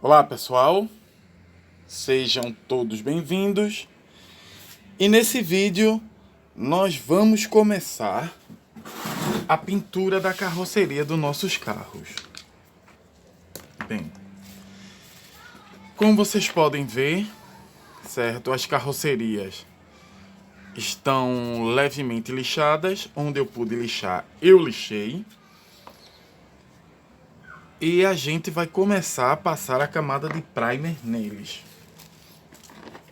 Olá pessoal, sejam todos bem-vindos e nesse vídeo nós vamos começar a pintura da carroceria dos nossos carros. Bem, como vocês podem ver, certo, as carrocerias estão levemente lixadas, onde eu pude lixar, eu lixei. E a gente vai começar a passar a camada de primer neles.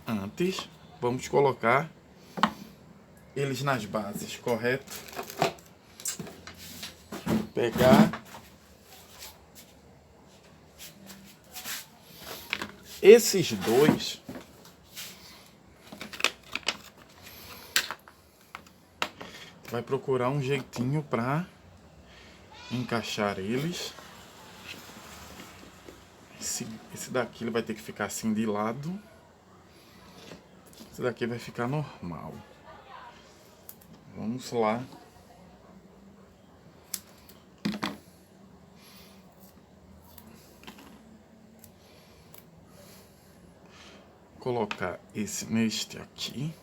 Antes, vamos colocar eles nas bases, correto? Pegar esses dois. Vai procurar um jeitinho para encaixar eles. Esse daqui ele vai ter que ficar assim de lado. Esse daqui vai ficar normal. Vamos lá. Colocar esse neste aqui.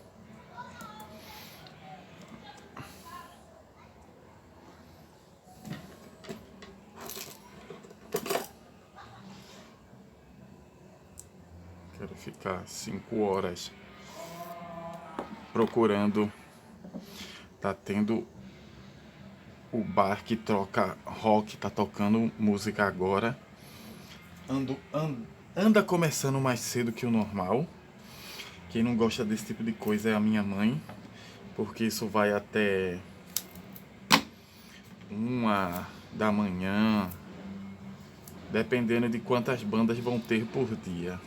Quero ficar 5 horas procurando. Tá tendo o bar que troca rock, tá tocando música agora. Anda começando mais cedo que o normal. Quem não gosta desse tipo de coisa é a minha mãe, porque isso vai até 1 da manhã, dependendo de quantas bandas vão ter por dia.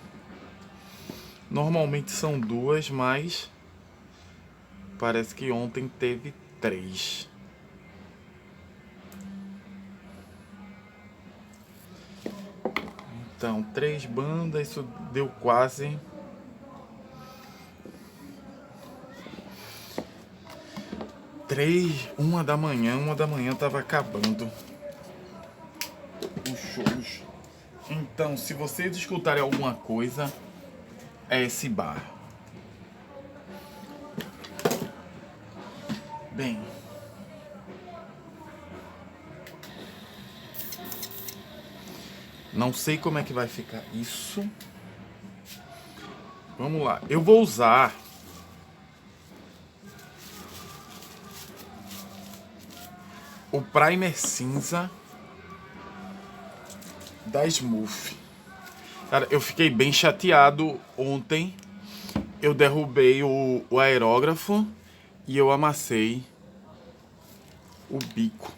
Normalmente são 2, mas parece que ontem teve 3. Então, 3 bandas, isso deu quase 1 da manhã. 1 da manhã tava acabando os shows. Então, se vocês escutarem alguma coisa, é esse bar. Bem, não sei como é que vai ficar isso. Vamos lá. Eu vou usar o primer cinza da Smooth. Cara, eu fiquei bem chateado ontem. Eu derrubei o aerógrafo e eu amassei o bico.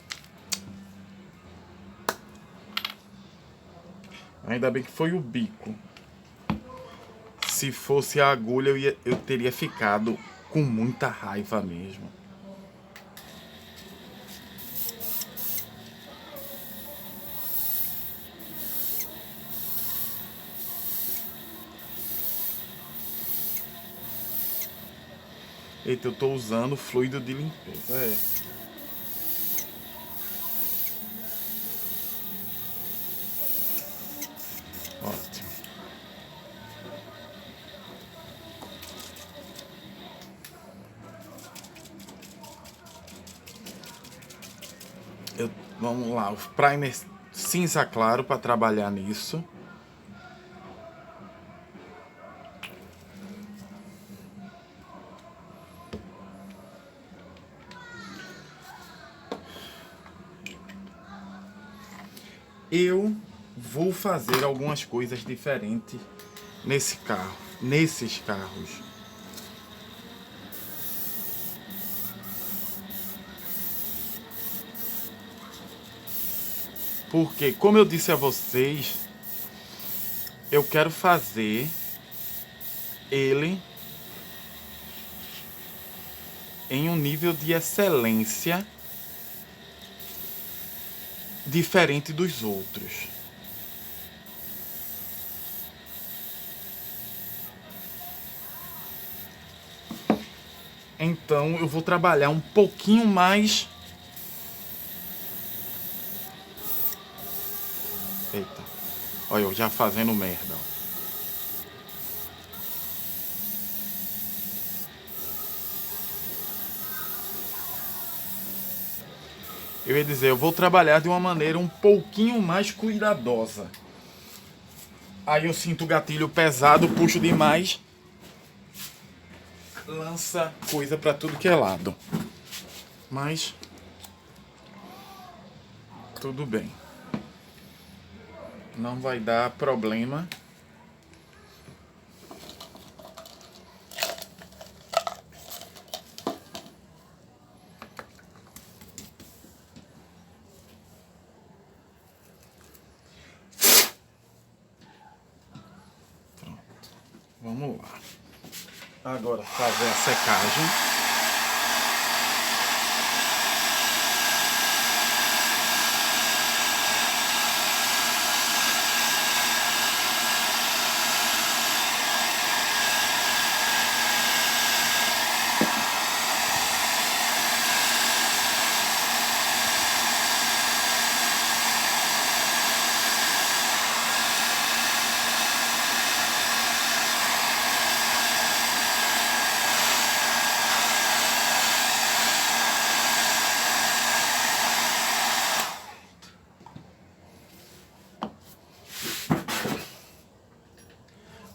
Ainda bem que foi o bico. Se fosse a agulha, eu teria ficado com muita raiva mesmo. Eita, eu tô usando fluido de limpeza. Ótimo. Vamos lá, o primer cinza claro para trabalhar nisso. Eu vou fazer algumas coisas diferentes nesses carros. Porque, como eu disse a vocês, eu quero fazer ele em um nível de excelência diferente dos outros. Então eu vou trabalhar um pouquinho mais. Eita. Olha, eu já fazendo merda, ó. Eu ia dizer, eu vou trabalhar de uma maneira um pouquinho mais cuidadosa. Aí eu sinto o gatilho pesado, puxo demais, lança coisa pra tudo que é lado. Mas tudo bem. Não vai dar problema. Pronto. Vamos lá. Agora fazer a secagem.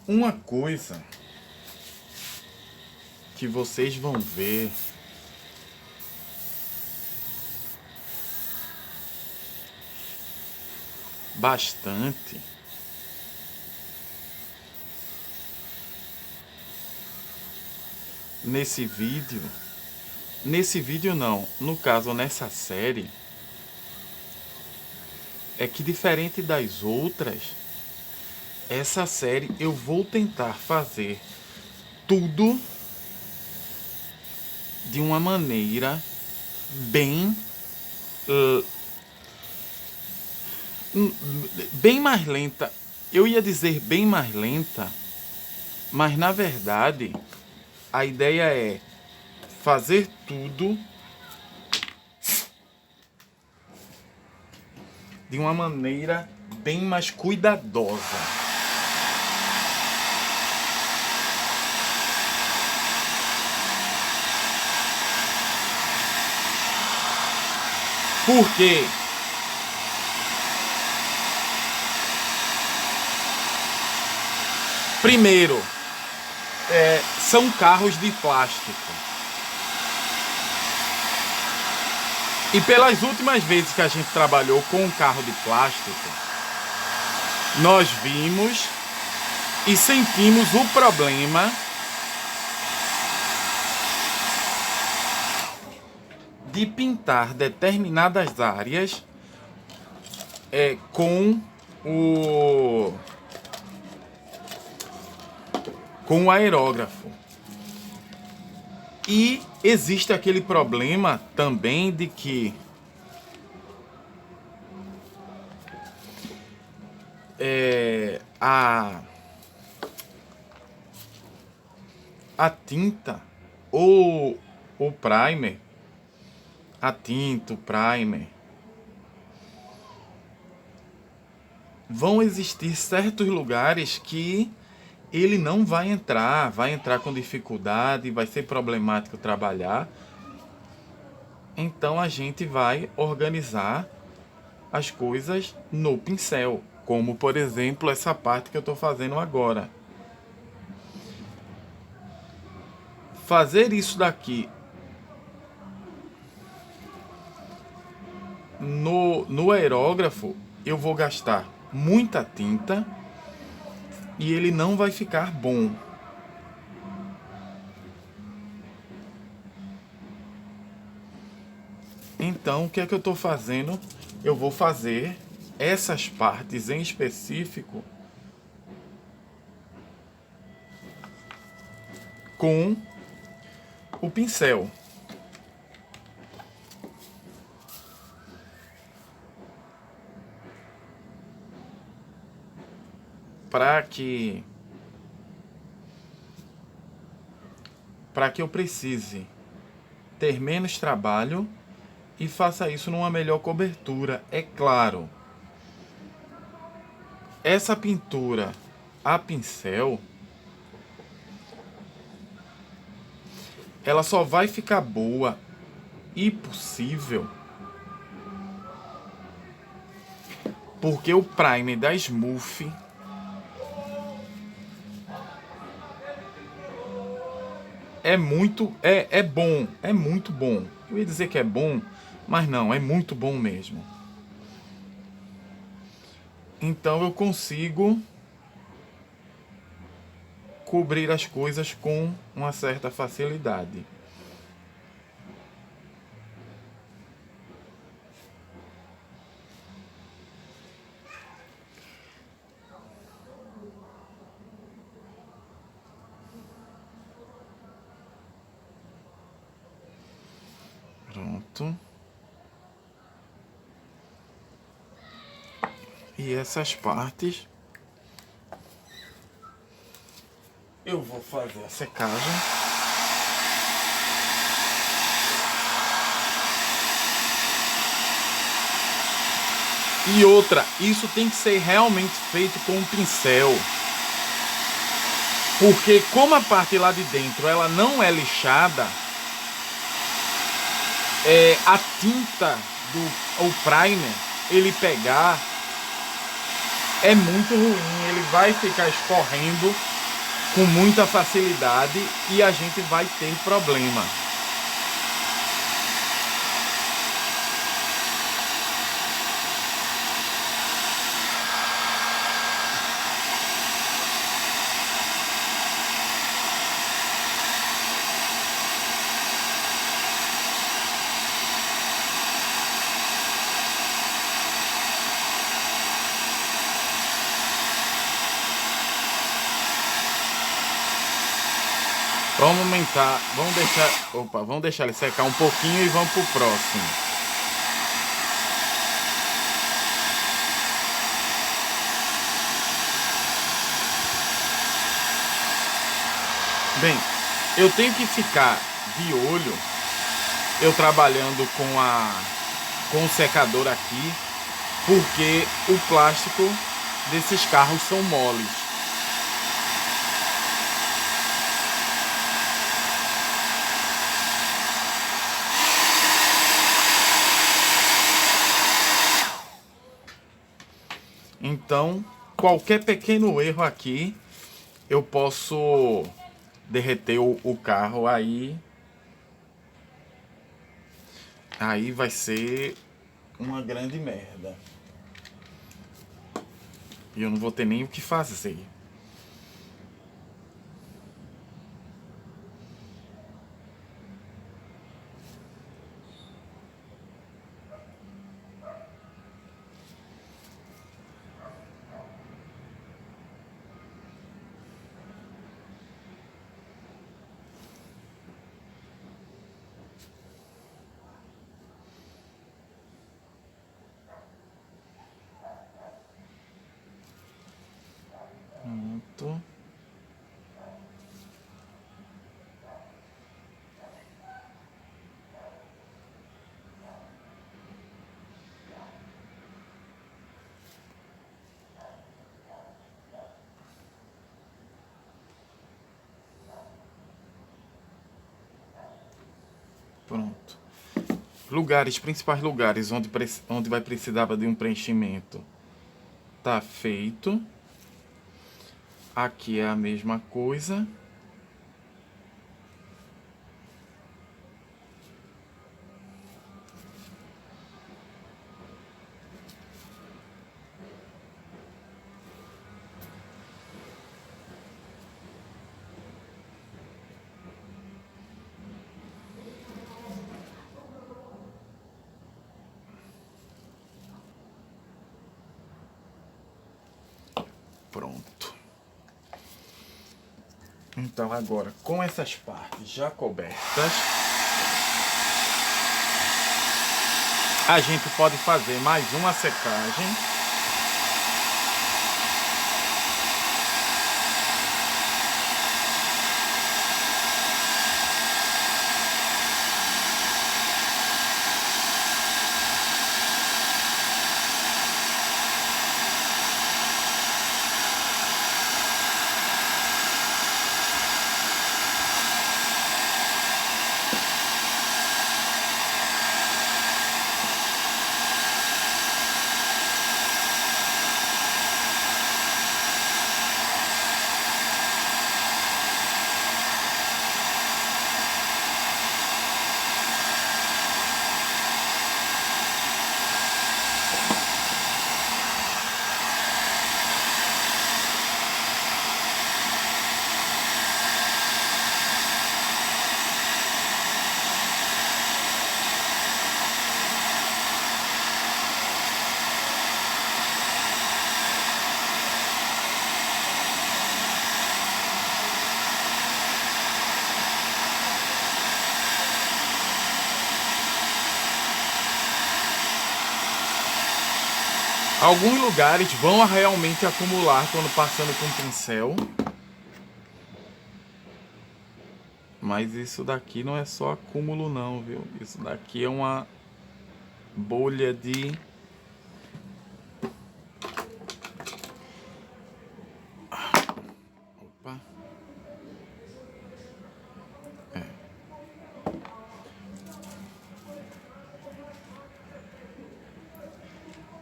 Uma coisa que vocês vão ver bastante nesse vídeo não, no caso nessa série, é que diferente das outras, essa série eu vou tentar fazer tudo de uma maneira bem bem mais lenta. Eu ia dizer bem mais lenta, mas na verdade a ideia é fazer tudo de uma maneira bem mais cuidadosa. Por quê? Primeiro, são carros de plástico. E pelas últimas vezes que a gente trabalhou com um carro de plástico, nós vimos e sentimos o problema de pintar determinadas áreas com o aerógrafo. E existe aquele problema também de que a tinta ou o primer, a tinta, o primer, vão existir certos lugares que ele não vai entrar com dificuldade, vai ser problemático trabalhar. Então a gente vai organizar as coisas no pincel, como por exemplo essa parte que eu estou fazendo agora. Fazer isso daqui no aerógrafo, eu vou gastar muita tinta e ele não vai ficar bom. Então, o que é que eu estou fazendo? Eu vou fazer essas partes em específico com o pincel. Para que eu precise ter menos trabalho e faça isso numa melhor cobertura. É essa pintura a pincel, ela só vai ficar boa e possível porque o primer da Smooth é muito bom. Eu ia dizer que é bom, mas não, é muito bom mesmo. Então eu consigo cobrir as coisas com uma certa facilidade. Pronto. E essas partes eu vou fazer a secagem. E outra, isso tem que ser realmente feito com um pincel. Porque como a parte lá de dentro ela não é lixada, a tinta o primer, ele pegar, é muito ruim. Ele vai ficar escorrendo com muita facilidade e a gente vai ter problema. Vamos aumentar, vamos deixar ele secar um pouquinho e vamos pro próximo. Bem, eu tenho que ficar de olho, eu trabalhando com o secador aqui, porque o plástico desses carros são moles. Então, qualquer pequeno erro aqui, eu posso derreter o carro, aí vai ser uma grande merda. E eu não vou ter nem o que fazer. Pronto. Pronto. Principais lugares onde vai precisar de um preenchimento. Tá feito. Aqui é a mesma coisa. Pronto. Então agora, com essas partes já cobertas, a gente pode fazer mais uma secagem. Alguns lugares vão realmente acumular quando passando com o pincel. Mas isso daqui não é só acúmulo não, viu? Isso daqui é uma bolha de... Opa.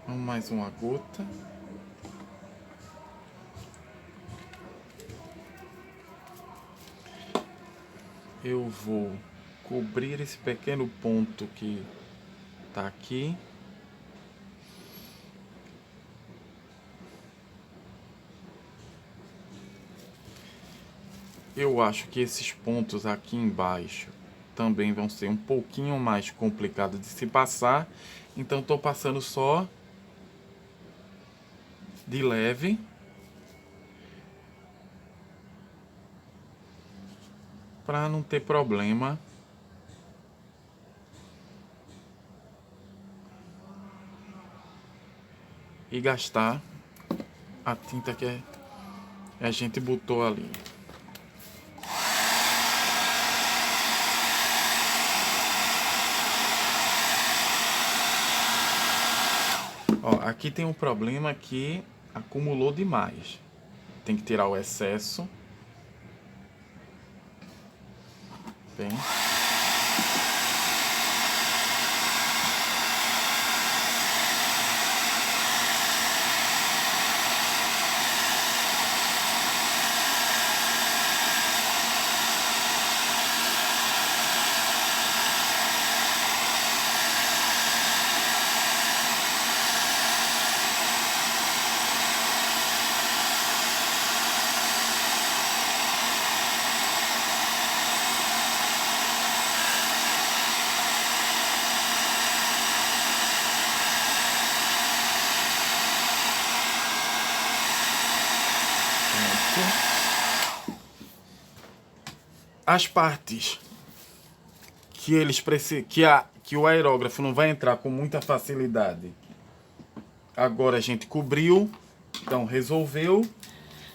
Vamos mais uma gota. Eu vou cobrir esse pequeno ponto que tá aqui. Eu acho que esses pontos aqui embaixo também vão ser um pouquinho mais complicados de se passar. Então estou passando só de leve. Para não ter problema. E gastar a tinta que a gente botou ali. Ó, aqui tem um problema que acumulou demais. Tem que tirar o excesso. Bem. As partes que eles precisam, que o aerógrafo não vai entrar com muita facilidade. Agora a gente cobriu, então resolveu.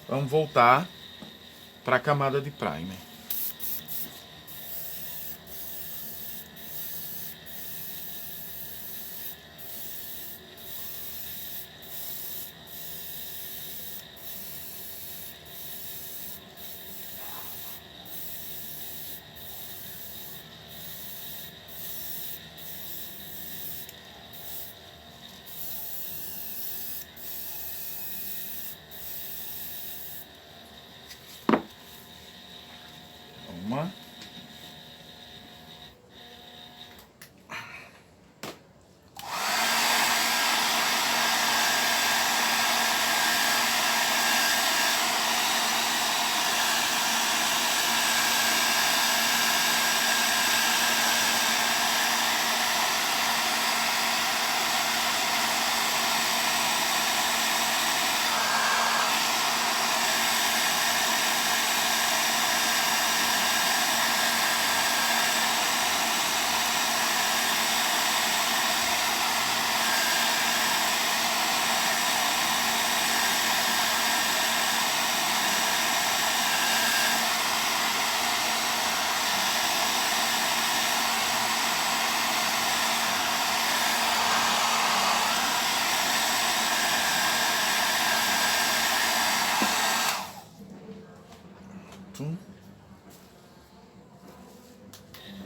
Vamos voltar para a camada de primer. Uma.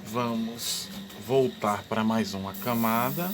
Vamos voltar para mais uma camada.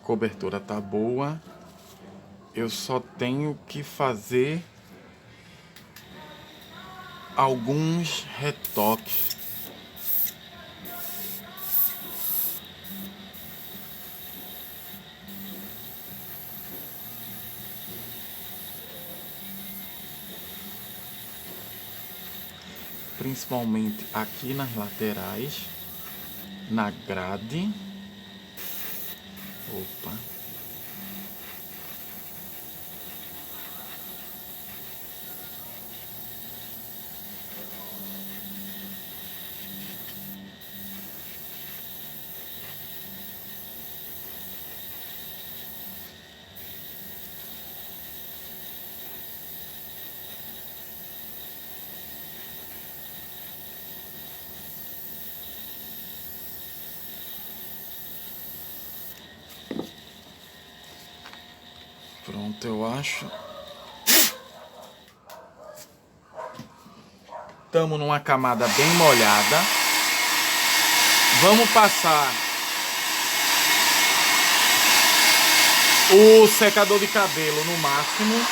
cobertura tá boa. Eu só tenho que fazer alguns retoques. Principalmente aqui nas laterais, na grade. Opa. Pronto, eu acho. Estamos numa camada bem molhada. Vamos passar o secador de cabelo no máximo.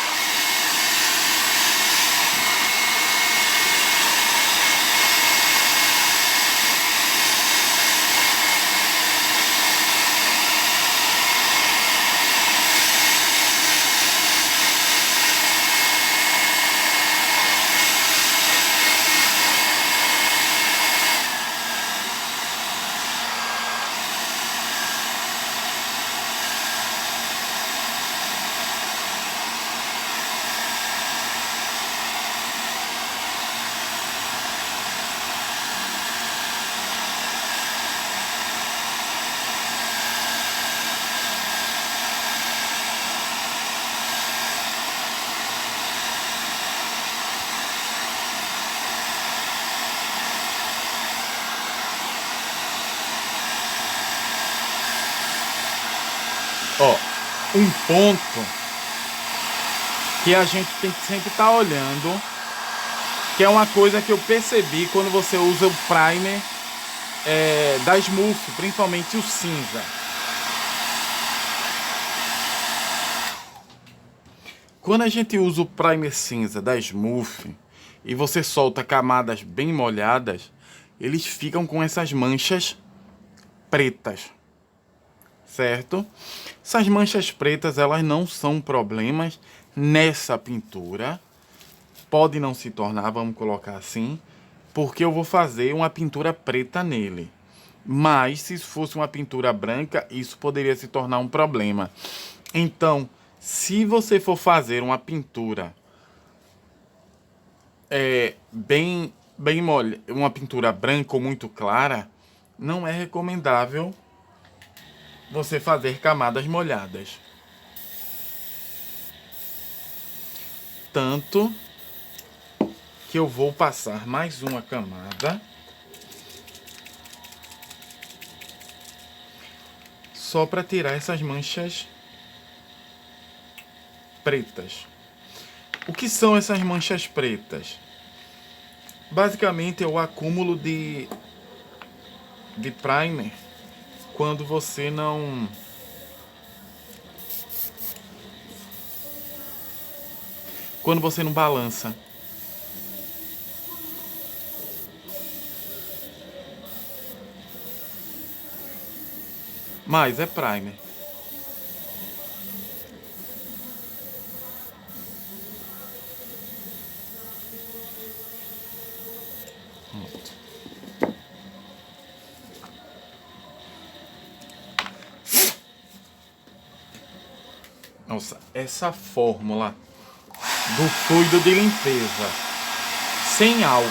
Ó, um ponto que a gente tem que sempre estar olhando, que é uma coisa que eu percebi quando você usa o primer da Smurfy, principalmente o cinza. Quando a gente usa o primer cinza da Smurfy e você solta camadas bem molhadas, eles ficam com essas manchas pretas, certo? Essas manchas pretas, elas não são problemas nessa pintura. Pode não se tornar, vamos colocar assim, porque eu vou fazer uma pintura preta nele. Mas se fosse uma pintura branca, isso poderia se tornar um problema. Então, se você for fazer uma pintura bem molhada, uma pintura branca ou muito clara, não é recomendável você fazer camadas molhadas. Tanto que eu vou passar mais uma camada só para tirar essas manchas pretas. O que são essas manchas pretas? Basicamente é o acúmulo de primer quando você não balança. Mas é primer. Pronto. Nossa, essa fórmula do fluido de limpeza sem álcool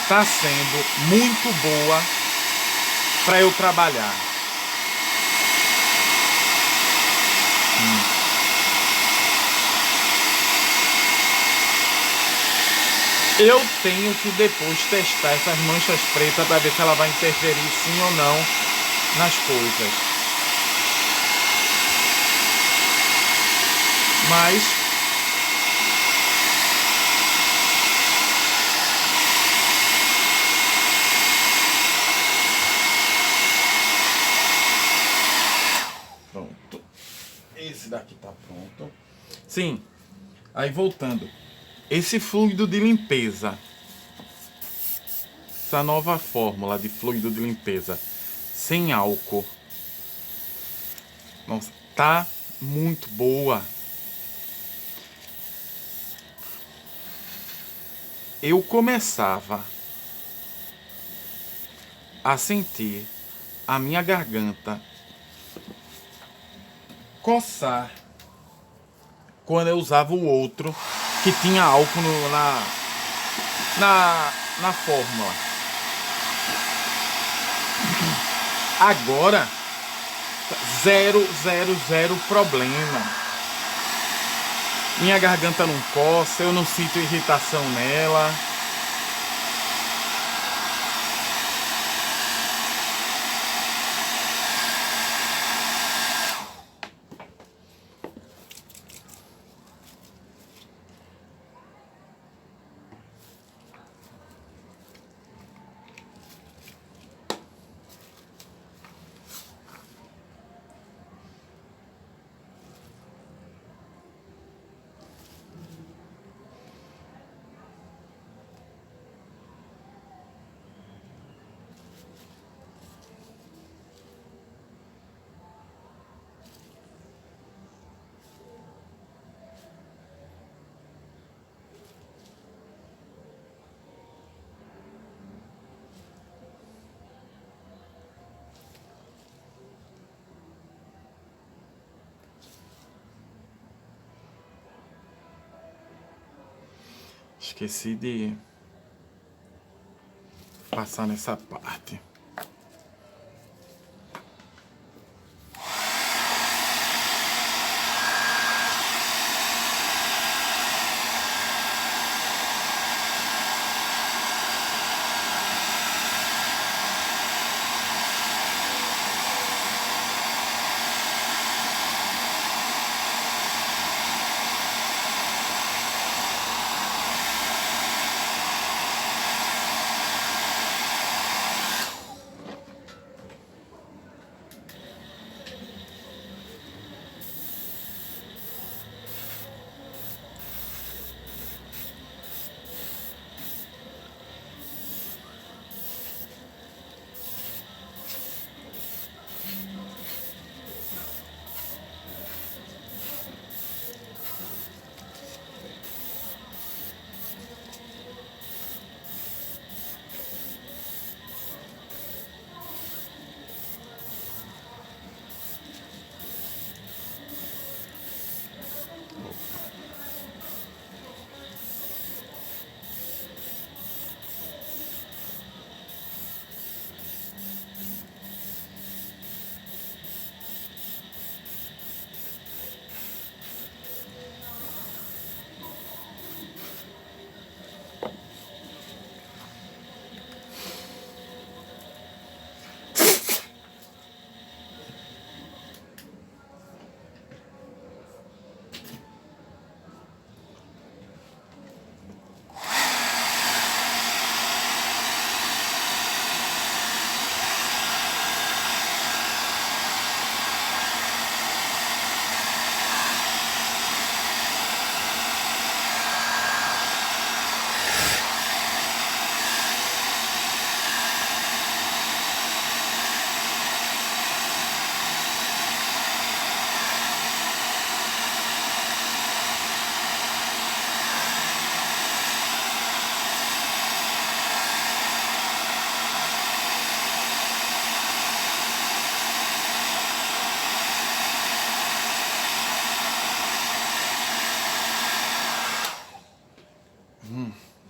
tá sendo muito boa para eu trabalhar. Eu tenho que depois testar essas manchas pretas para ver se ela vai interferir sim ou não nas coisas. Mas Sim, aí voltando. Esse fluido de limpeza, essa nova fórmula de fluido de limpeza sem álcool, nossa, tá muito boa. Eu começava a sentir a minha garganta coçar quando eu usava o outro que tinha álcool na fórmula. Agora, zero problema. Minha garganta não coça, eu não sinto irritação nela. Esqueci de passar nessa parte.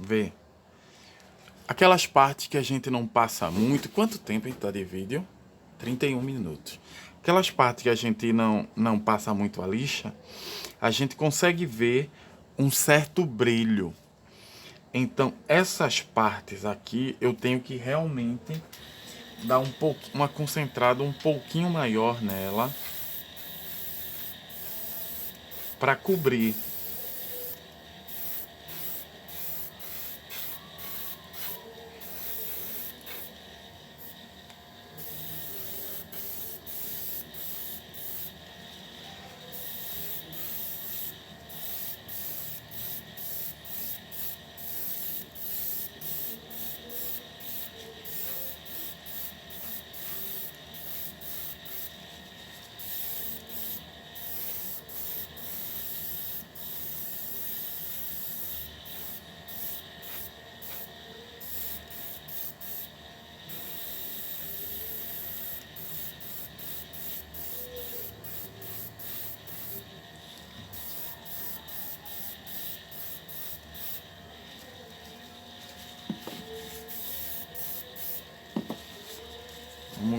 Vê. Aquelas partes que a gente não passa muito. Quanto tempo a gente tá de vídeo? 31 minutos. Aquelas partes que a gente não passa muito a lixa, a gente consegue ver um certo brilho. Então, essas partes aqui, eu tenho que realmente dar uma concentrada um pouquinho maior nela para cobrir.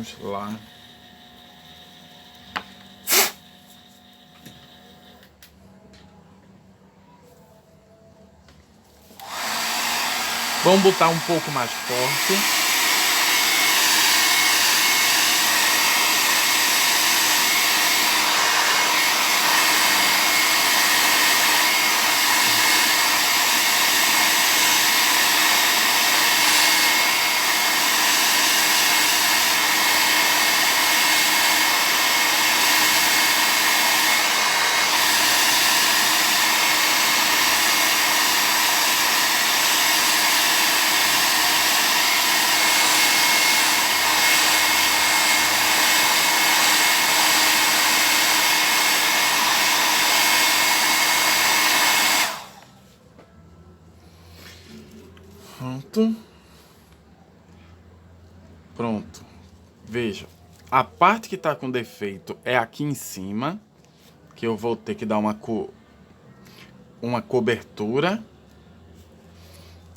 Vamos lá. Vamos botar um pouco mais forte. Pronto. Pronto. Veja, a parte que tá com defeito é aqui em cima, que eu vou ter que dar uma cobertura.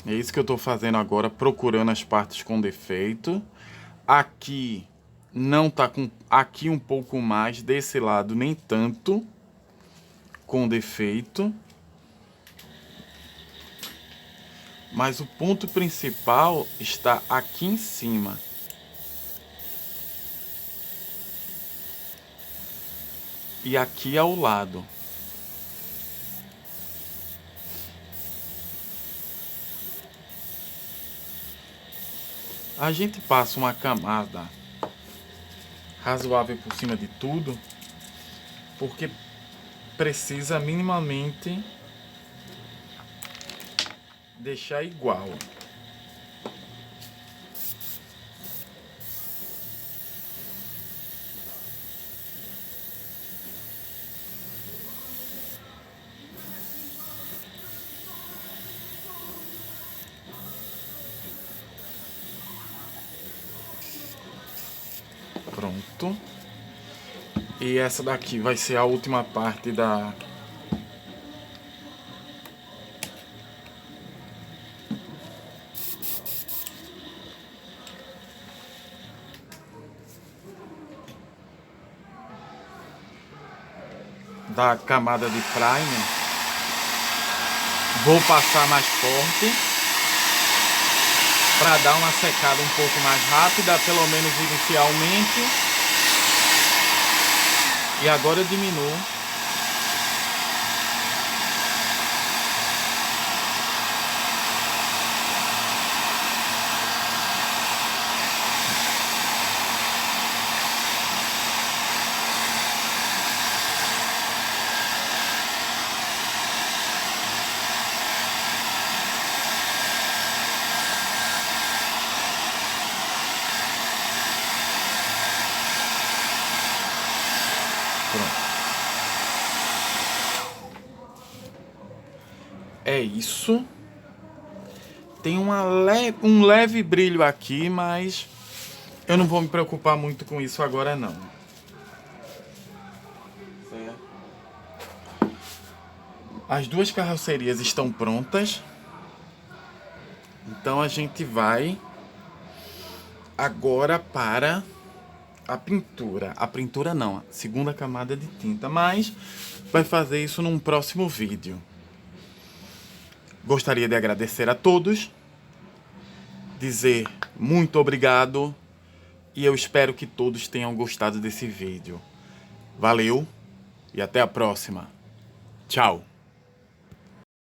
É isso que eu tô fazendo agora, procurando as partes com defeito. Aqui não tá com... Aqui um pouco mais, desse lado nem tanto com defeito. Mas o ponto principal está aqui em cima. E aqui ao lado. A gente passa uma camada razoável por cima de tudo, porque precisa minimamente deixar igual. Pronto. E essa daqui vai ser a última parte da camada de primer. Vou passar mais forte para dar uma secada um pouco mais rápida, pelo menos inicialmente. E agora eu diminuo. É isso. Tem um leve brilho aqui, mas eu não vou me preocupar muito com isso agora não. Certo? As duas carrocerias estão prontas. Então a gente vai agora para a pintura. A pintura não, a segunda camada de tinta, mas vai fazer isso num próximo vídeo. Gostaria de agradecer a todos, dizer muito obrigado e eu espero que todos tenham gostado desse vídeo. Valeu e até a próxima. Tchau!